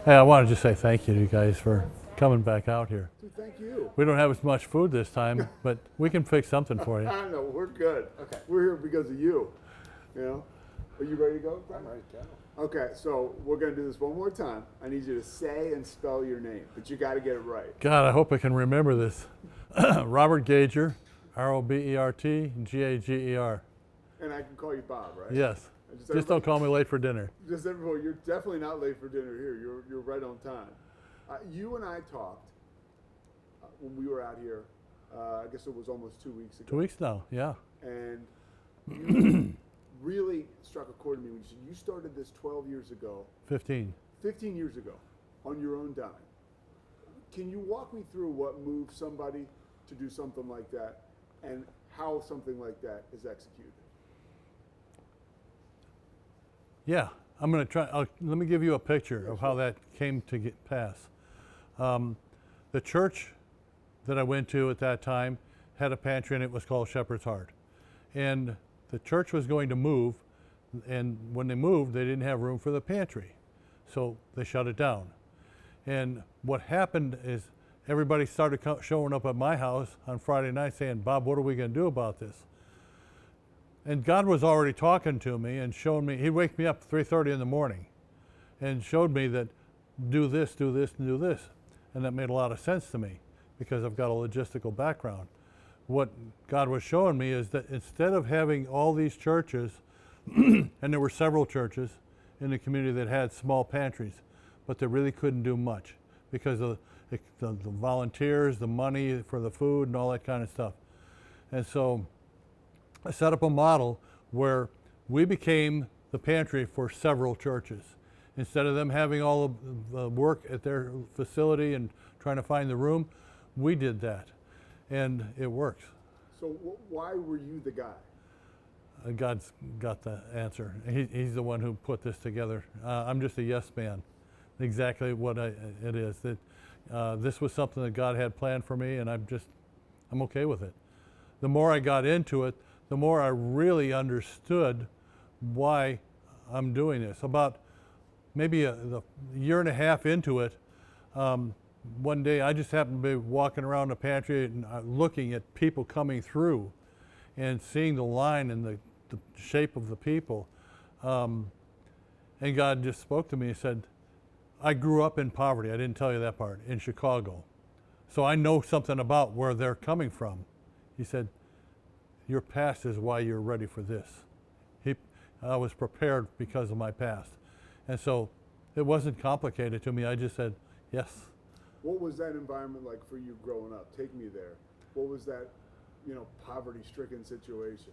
Hey, I want to just say thank you to you guys for coming back out here. Dude, thank you. We don't have as much food this time, but we can fix something for you. I know, we're good. Okay. We're here because of you. You know? Are you ready to go? I'm ready to go. Okay, so we're going to do this one more time. I need you to say and spell your name, but you got to get it right. God, I hope I can remember this. Robert Gager, Robert Gager. And I can call you Bob, right? Yes. And Just don't call me late for dinner. Just everybody, you're definitely not late for dinner here. You're right on time. You and I talked when we were out here. I guess it was almost 2 weeks ago. 2 weeks now, yeah. And you really struck a chord in me when you said you started this 12 years ago, 15. 15 years ago, on your own dime. Can you walk me through what moves somebody to do something like that and how something like that is executed? Yeah, I'm going to try. Let me give you a picture of how that came to get pass. The church that I went to at that time had a pantry, and it was called Shepherd's Heart. And the church was going to move, and when they moved, they didn't have room for the pantry. So they shut it down. And what happened is everybody started showing up at my house on Friday night saying, Bob, what are we going to do about this? And God was already talking to me and showing me, he'd wake me up at 3:30 in the morning and showed me that do this, do this, and do this. And that made a lot of sense to me because I've got a logistical background. What God was showing me is that instead of having all these churches, and there were several churches in the community that had small pantries, but they really couldn't do much because of the volunteers, the money for the food, and all that kind of stuff. And so I set up a model where we became the pantry for several churches. Instead of them having all of the work at their facility and trying to find the room, we did that. And it works. So why were you the guy? God's got the answer. He's the one who put this together. I'm just a yes man. Exactly what it is. That this was something that God had planned for me, and I'm okay with it. The more I got into it, the more I really understood why I'm doing this. About maybe a year and a half into it, one day I just happened to be walking around the pantry and looking at people coming through and seeing the line and the shape of the people. And God just spoke to me and said, I grew up in poverty, I didn't tell you that part, in Chicago. So I know something about where they're coming from. He said, your past is why you're ready for this. I was prepared because of my past. And so it wasn't complicated to me. I just said, yes. What was that environment like for you growing up? Take me there. What was that, poverty-stricken situation?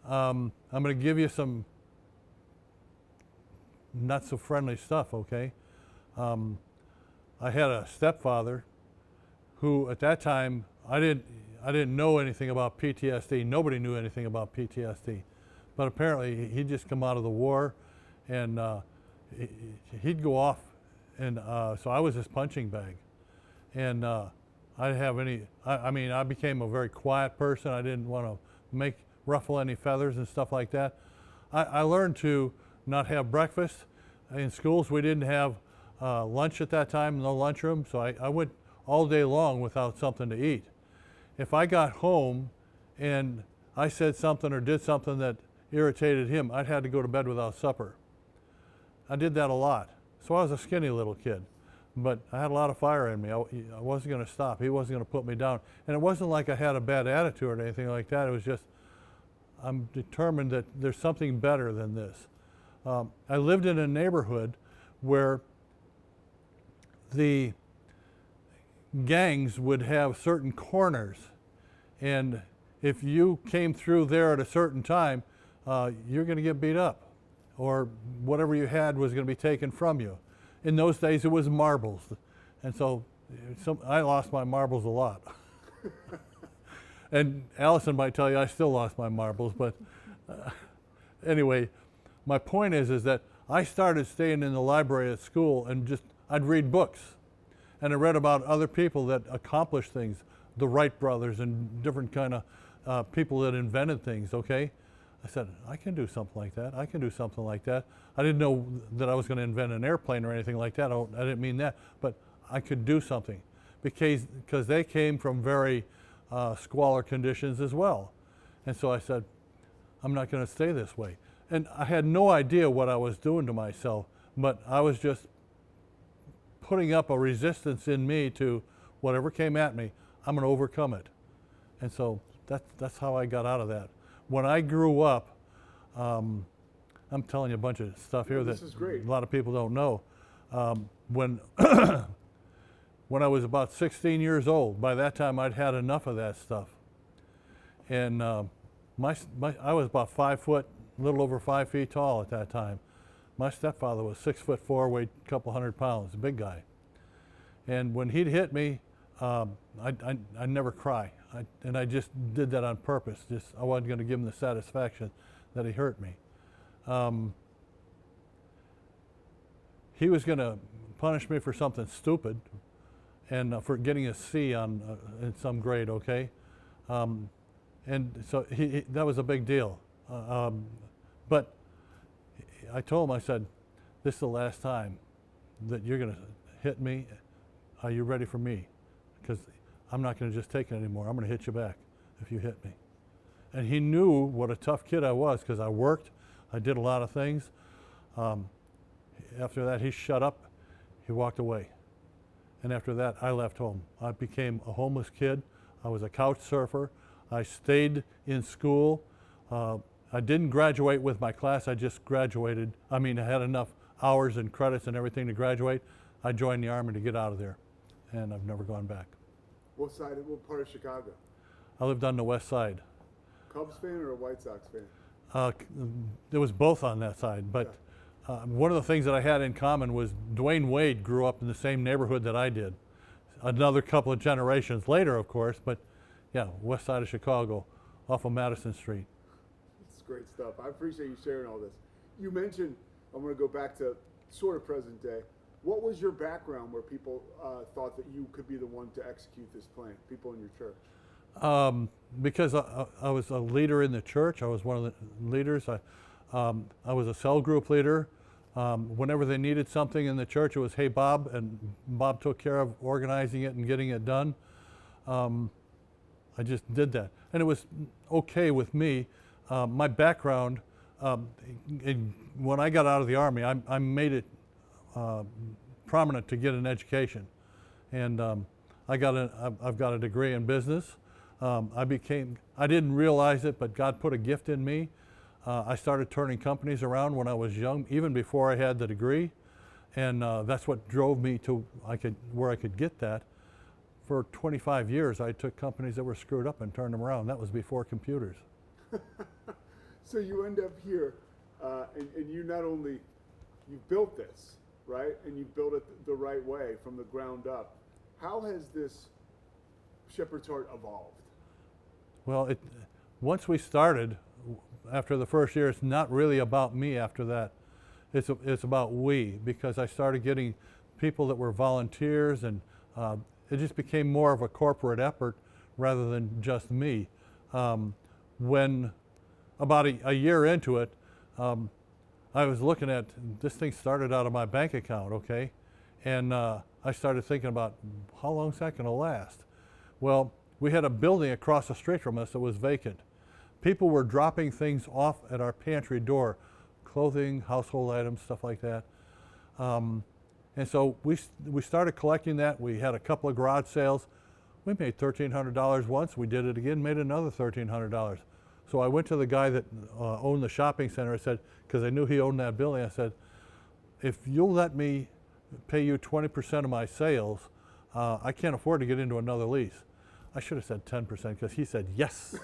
I'm going to give you some not so friendly stuff, okay? I had a stepfather who at that time, I didn't know anything about PTSD. Nobody knew anything about PTSD. But apparently he'd just come out of the war and he'd go off. And so I was his punching bag. And I didn't have any, I became a very quiet person. I didn't want to ruffle any feathers and stuff like that. I learned to not have breakfast. In schools, we didn't have lunch at that time, no lunchroom. So I went all day long without something to eat. If I got home and I said something or did something that irritated him, I'd had to go to bed without supper. I did that a lot. So I was a skinny little kid, but I had a lot of fire in me. I wasn't going to stop. He wasn't going to put me down. And it wasn't like I had a bad attitude or anything like that. It was just, I'm determined that there's something better than this. I lived in a neighborhood where the gangs would have certain corners, and if you came through there at a certain time, you're going to get beat up, or whatever you had was going to be taken from you. In those days, it was marbles, and so I lost my marbles a lot. And Allison might tell you I still lost my marbles, but anyway, my point is that I started staying in the library at school and I'd read books. And I read about other people that accomplished things, the Wright brothers and different kind of people that invented things, okay? I said, I can do something like that. I can do something like that. I didn't know that I was going to invent an airplane or anything like that. I didn't mean that, but I could do something because they came from very squalor conditions as well. And so I said, I'm not going to stay this way. And I had no idea what I was doing to myself, but I was just putting up a resistance in me to whatever came at me. I'm going to overcome it. And so that's how I got out of that. When I grew up, I'm telling you a bunch of stuff here that a lot of people don't know. When when I was about 16 years old, by that time I'd had enough of that stuff. And I was about 5 foot, a little over 5 feet tall at that time. My stepfather was 6'4", weighed a couple hundred pounds, a big guy. And when he'd hit me, I'd never cry. And I just did that on purpose. I wasn't going to give him the satisfaction that he hurt me. He was going to punish me for something stupid and for getting a C in some grade, okay? And so that was a big deal. But I told him, I said, this is the last time that you're going to hit me. Are you ready for me? Because I'm not going to just take it anymore. I'm going to hit you back if you hit me. And he knew what a tough kid I was because I worked. I did a lot of things. After that, he shut up. He walked away. And after that, I left home. I became a homeless kid. I was a couch surfer. I stayed in school. I didn't graduate with my class. I just graduated. I mean, I had enough hours and credits and everything to graduate. I joined the Army to get out of there, and I've never gone back. What part of Chicago? I lived on the west side. Cubs fan or a White Sox fan? There was both on that side, but one of the things that I had in common was Dwayne Wade grew up in the same neighborhood that I did. Another couple of generations later, of course, but yeah, west side of Chicago, off of Madison Street. It's great stuff. I appreciate you sharing all this. You mentioned, I'm going to go back to sort of present day. What was your background where people thought that you could be the one to execute this plan, people in your church? Because I was a leader in the church. I was one of the leaders. I was a cell group leader. Whenever they needed something in the church, it was, hey, Bob, and Bob took care of organizing it and getting it done. I just did that. And it was okay with me. My background, when I got out of the Army, I made it prominent to get an education. And I've got a degree in business. I didn't realize it, but God put a gift in me. I started turning companies around when I was young, even before I had the degree. And that's what drove me to where I could get that. For 25 years, I took companies that were screwed up and turned them around. That was before computers. So you end up here, and you not only, you built this, right? And you built it the right way from the ground up. How has this Shepherd's Heart evolved? Well, once we started, after the first year, it's not really about me after that. It's about we, because I started getting people that were volunteers, and it just became more of a corporate effort rather than just me. When about a year into it, I was looking at, this thing started out of my bank account, okay? And I started thinking about, how long is that going to last? Well, we had a building across the street from us that was vacant. People were dropping things off at our pantry door, clothing, household items, stuff like that. And so we started collecting that. We had a couple of garage sales. We made $1,300 once. We did it again, made another $1,300. So I went to the guy that owned the shopping center. I said, because I knew he owned that building, I said, if you'll let me pay you 20% of my sales, I can't afford to get into another lease. I should have said 10% because he said yes.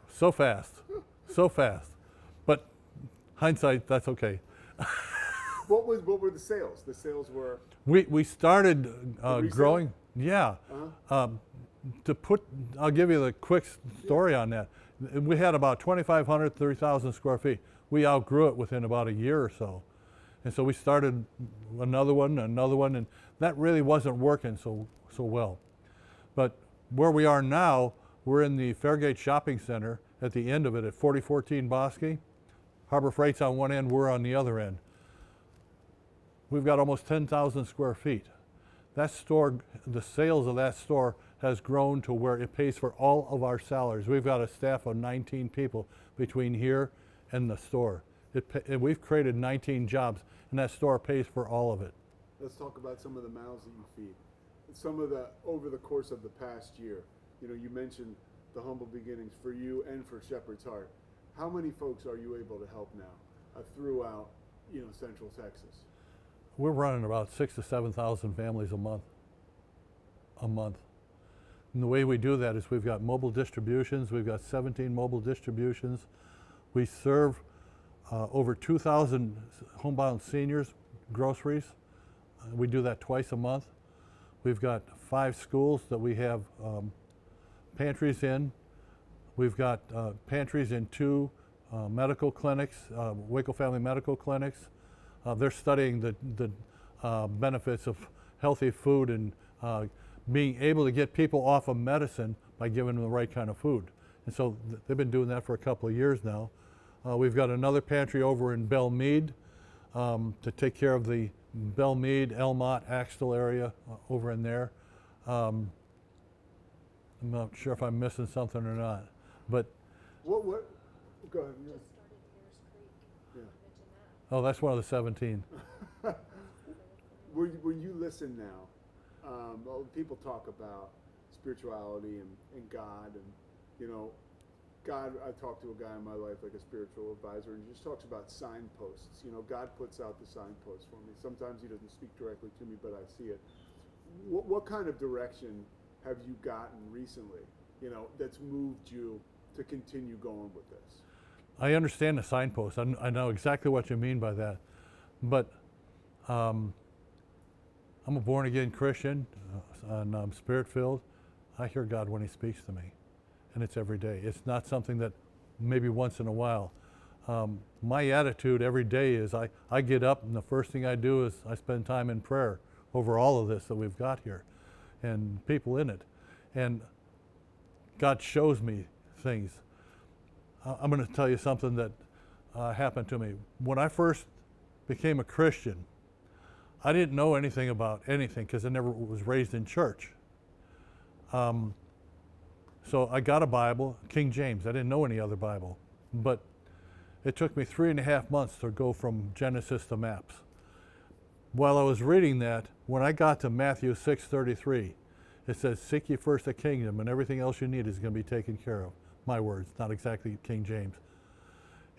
So fast, so fast. But hindsight, that's okay. What were the sales? The sales were? We started growing. Yeah. Uh-huh. I'll give you the quick story on that. We had about 2,500, 3,000 square feet. We outgrew it within about a year or so. And so we started another one, and that really wasn't working so well. But where we are now, we're in the Fairgate Shopping Center at the end of it at 4014 Bosque. Harbor Freight's on one end, we're on the other end. We've got almost 10,000 square feet. That store, the sales of that store has grown to where it pays for all of our salaries. We've got a staff of 19 people between here and the store. And we've created 19 jobs, and that store pays for all of it. Let's talk about some of the mouths that you feed. Some of the, over the course of the past year, you know, you mentioned the humble beginnings for you and for Shepherd's Heart. How many folks are you able to help now throughout, you know, Central Texas? We're running about 6,000 to 7,000 families a month. And the way we do that is we've got mobile distributions. We've got 17 mobile distributions. We serve over 2,000 homebound seniors groceries. We do that twice a month. We've got 5 schools that we have pantries in. We've got pantries in 2 medical clinics, Waco Family Medical Clinics. They're studying the benefits of healthy food and being able to get people off of medicine by giving them the right kind of food. And so they've been doing that for a couple of years now. We've got another pantry over in Belle Meade to take care of the Belle Meade, Elmont, Axtell area over in there. I'm not sure if I'm missing something or not, but What, go ahead. Just started Ayers Creek. Yeah. Mention that. oh, that's one of the 17. When you listen now, well, people talk about spirituality and God, and you know, God. I talked to a guy in my life, like a spiritual advisor, and he just talks about signposts. You know, God puts out the signposts for me. Sometimes He doesn't speak directly to me, but I see it. What kind of direction have you gotten recently? You know, that's moved you to continue going with this? I understand the signpost. I know exactly what you mean by that. But I'm a born-again Christian, and I'm spirit-filled. I hear God when He speaks to me, and it's every day. It's not something that maybe once in a while. My attitude every day is I get up, and the first thing I do is I spend time in prayer over all of this that we've got here and people in it. And God shows me things. I'm going to tell you something that happened to me. When I first became a Christian, I didn't know anything about anything because I never was raised in church. So I got a Bible, King James. I didn't know any other Bible. But it took me 3.5 months to go from Genesis to maps. While I was reading that, when I got to Matthew 6:33, it says, "Seek ye first the kingdom, and everything else you need is going to be taken care of." My words, not exactly King James.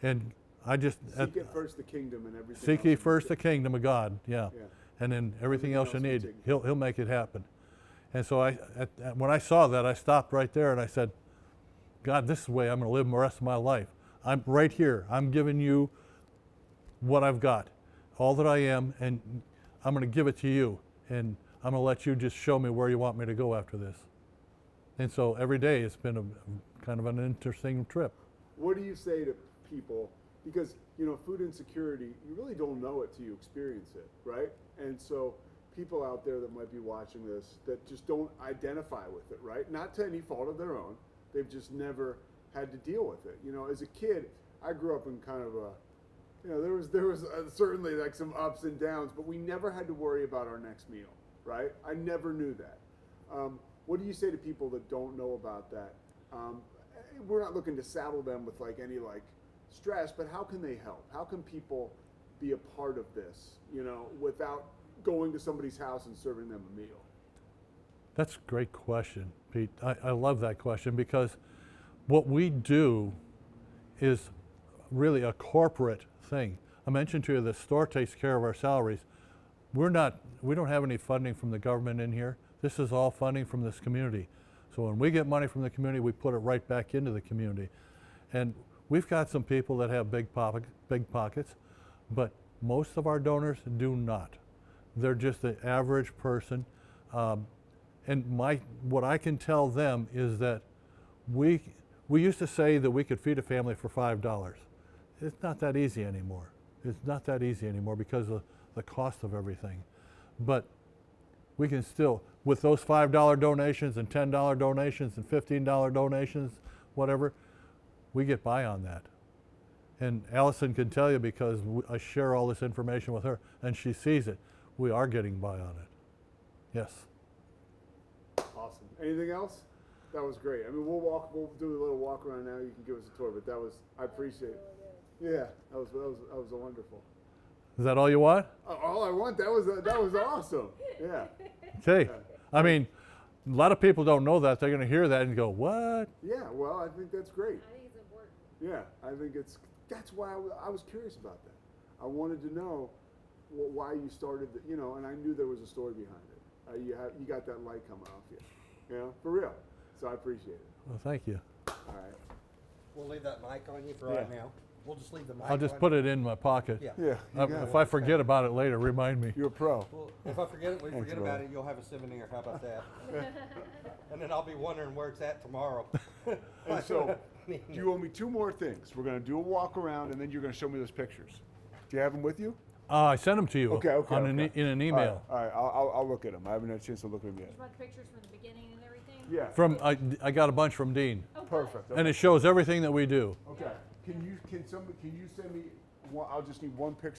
And I just Seek it first the kingdom and everything. seek else ye will be first the taken. kingdom of God, yeah. And then everything else you will be need, taken. He'll make it happen. And so when I saw that, I stopped right there and I said, God, this is the way I'm going to live the rest of my life. I'm right here. I'm giving you what I've got, all that I am, and I'm going to give it to you. And I'm going to let you just show me where you want me to go after this. And so every day it's been a kind of an interesting trip. What do you say to people? Because, you know, food insecurity, you really don't know it till you experience it, right? And so people out there that might be watching this that just don't identify with it, right? Not to any fault of their own. They've just never had to deal with it. You know, as a kid, I grew up in kind of a, you know, there was certainly like some ups and downs, but we never had to worry about our next meal, right? I never knew that. What do you say to people that don't know about that? We're not looking to saddle them with like any like stress, but how can they help? How can people be a part of this, you know, without going to somebody's house and serving them a meal? That's a great question, Pete. I love that question because what we do is really a corporate thing. I mentioned to you the store takes care of our salaries. We don't have any funding from the government in here. This is all funding from this community. So when we get money from the community, we put it right back into the community. And we've got some people that have big pockets, but most of our donors do not. They're just the average person. And what I can tell them is that we used to say that we could feed a family for $5. It's not that easy anymore. It's not that easy anymore because of the cost of everything. But we can still, with those $5 donations and $10 donations and $15 donations, whatever, we get by on that. And Allison can tell you because I share all this information with her and she sees it. We are getting by on it. Yes. Awesome. Anything else? That was great. I mean, we'll do a little walk around now. You can give us a tour, but I appreciate it. Yeah, that was wonderful. Is that all you want? All I want, that was awesome. Yeah. Okay. I mean, a lot of people don't know that. They're going to hear that and go, what? Yeah, well, I think that's great. I think it's important. Yeah, I think that's why I was curious about that. I wanted to know why you started, and I knew there was a story behind it. You got that light coming off you, for real. So I appreciate it. Well, thank you. All right. We'll leave that mic on you for right now. We'll just leave the mic I'll just on put it in my pocket. Yeah. Yeah. If I forget about it later, remind me. You're a pro. Well, if I forget it, we Thanks, forget bro. about it, you'll have a souvenir. How about that? And then I'll be wondering where it's at tomorrow. And so, do you owe me 2 more things? We're going to do a walk around, and then you're going to show me those pictures. Do you have them with you? I sent them to you Okay. in an email. All right. I'll look at them. I haven't had a chance to look at them yet. Just want pictures from the beginning and everything? Yeah. I got a bunch from Dean. Oh, good. Perfect. And it shows everything that we do. Okay. Can you send me one? I'll just need one picture.